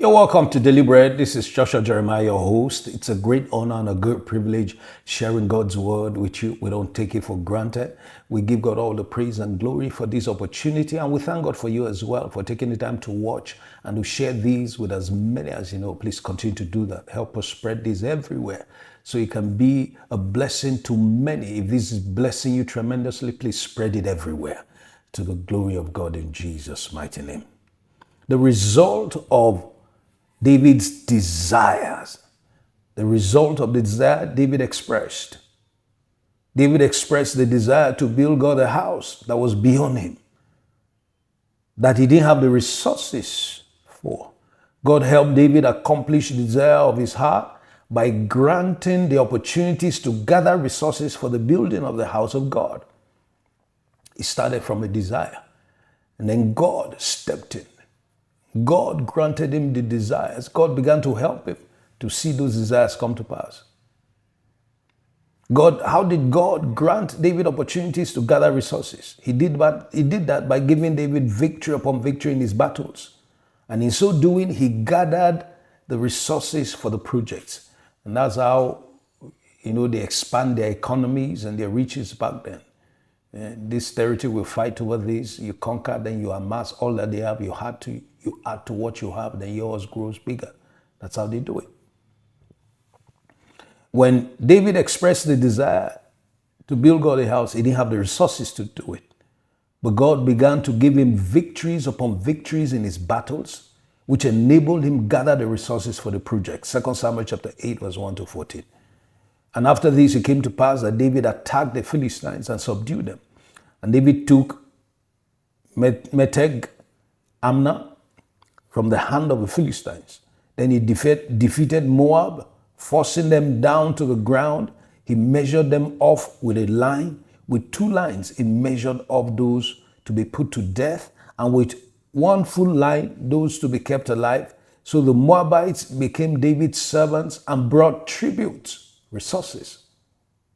You're welcome to Daily Bread. This is Joshua Jeremiah, your host. It's a great honor and a great privilege sharing God's word with you. We don't take it for granted. We give God all the praise and glory for this opportunity. And we thank God for you as well for taking the time to watch and to share these with as many as you know. Please continue to do that. Help us spread this everywhere so it can be a blessing to many. If this is blessing you tremendously, please spread it everywhere to the glory of God in Jesus' mighty name. The result of David's desires. The result of the desire David expressed. David expressed the desire to build God a house that was beyond him, that he didn't have the resources for. God helped David accomplish the desire of his heart by granting the opportunities to gather resources for the building of the house of God. It started from a desire, and then God stepped in. God granted him the desires. God began to help him to see those desires come to pass. How did God grant David opportunities to gather resources? He did that by giving David victory upon victory in his battles. And in so doing, he gathered the resources for the projects. And that's how, they expand their economies and their riches back then. This territory will fight over this. You conquer, then you amass all that they have. You add to what you have, then yours grows bigger. That's how they do it. When David expressed the desire to build God a house, he didn't have the resources to do it. But God began to give him victories upon victories in his battles, which enabled him gather the resources for the project. 2 Samuel chapter 8, verse 1 to 14. And after this, it came to pass that David attacked the Philistines and subdued them. And David took Meteg, Amna, from the hand of the Philistines. Then he defeated Moab, forcing them down to the ground. He measured them off with a line. With 2 lines, he measured off those to be put to death, and with 1 full line, those to be kept alive. So the Moabites became David's servants and brought tributes, resources.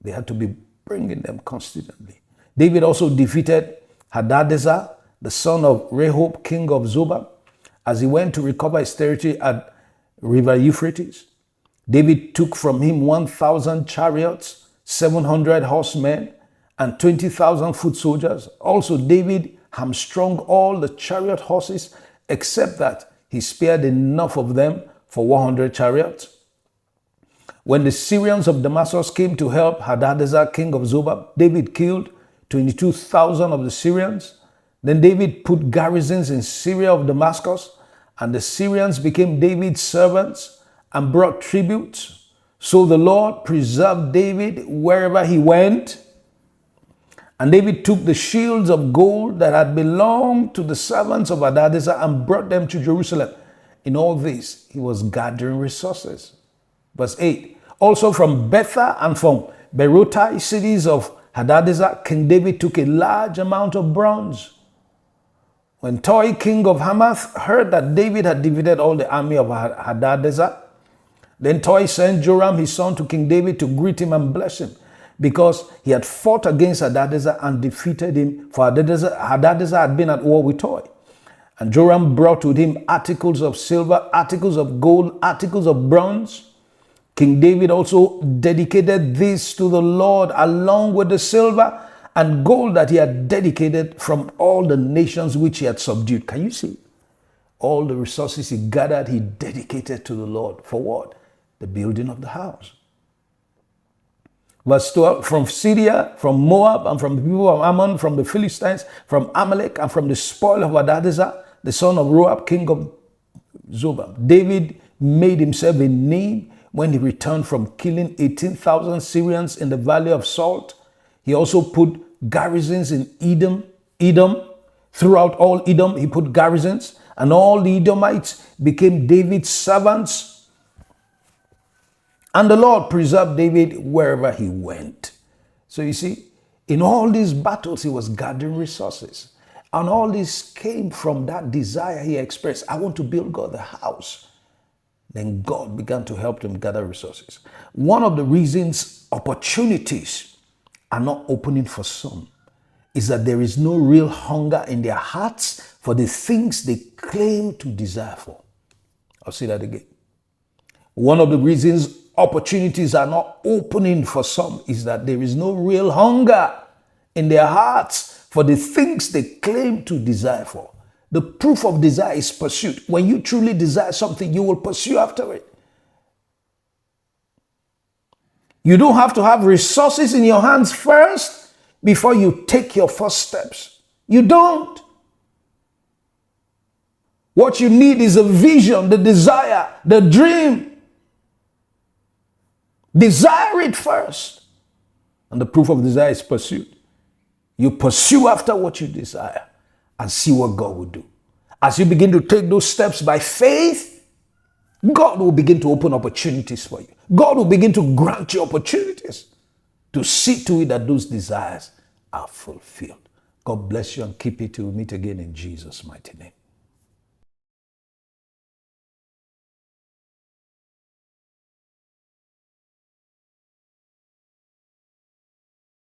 They had to be bringing them constantly. David also defeated Hadadezer, the son of Rehob, king of Zobah, as he went to recover his territory at river Euphrates. David took from him 1,000 chariots, 700 horsemen, and 20,000 foot soldiers. Also, David hamstrung all the chariot horses, except that he spared enough of them for 100 chariots. When the Syrians of Damascus came to help Hadadezer, king of Zobah, David killed 22,000 of the Syrians. Then David put garrisons in Syria of Damascus, and the Syrians became David's servants and brought tributes. So the Lord preserved David wherever he went. And David took the shields of gold that had belonged to the servants of Hadadezer and brought them to Jerusalem. In all this, he was gathering resources. Verse 8. Also from Betha and from Berotai, cities of Hadadezer, King David took a large amount of bronze. When Toi, king of Hamath, heard that David had defeated all the army of Hadadezer, then Toi sent Joram, his son, to King David to greet him and bless him, because he had fought against Hadadezer and defeated him, for Hadadezer had been at war with Toi. And Joram brought with him articles of silver, articles of gold, articles of bronze. King David also dedicated this to the Lord, along with the silver and gold that he had dedicated from all the nations which he had subdued. Can you see? All the resources he gathered, he dedicated to the Lord. For what? The building of the house. Verse 12, from Syria, from Moab, and from the people of Ammon, from the Philistines, from Amalek, and from the spoil of Hadadezer, the son of Rehob, king of Zobah. David made himself a name when he returned from killing 18,000 Syrians in the valley of Salt. He also put garrisons in Edom. Throughout all Edom, he put garrisons, and all the Edomites became David's servants. And the Lord preserved David wherever he went. So you see, in all these battles, he was gathering resources. And all this came from that desire he expressed. I want to build God a house. Then God began to help them gather resources. One of the reasons opportunities are not opening for some is that there is no real hunger in their hearts for the things they claim to desire for. I'll say that again. One of the reasons opportunities are not opening for some is that there is no real hunger in their hearts for the things they claim to desire for. The proof of desire is pursuit. When you truly desire something, you will pursue after it. You don't have to have resources in your hands first before you take your first steps. You don't. What you need is a vision, the desire, the dream. Desire it first. And the proof of desire is pursuit. You pursue after what you desire and see what God will do. As you begin to take those steps by faith, God will begin to open opportunities for you. God will begin to grant you opportunities to see to it that those desires are fulfilled. God bless you and keep it till we meet again in Jesus' mighty name.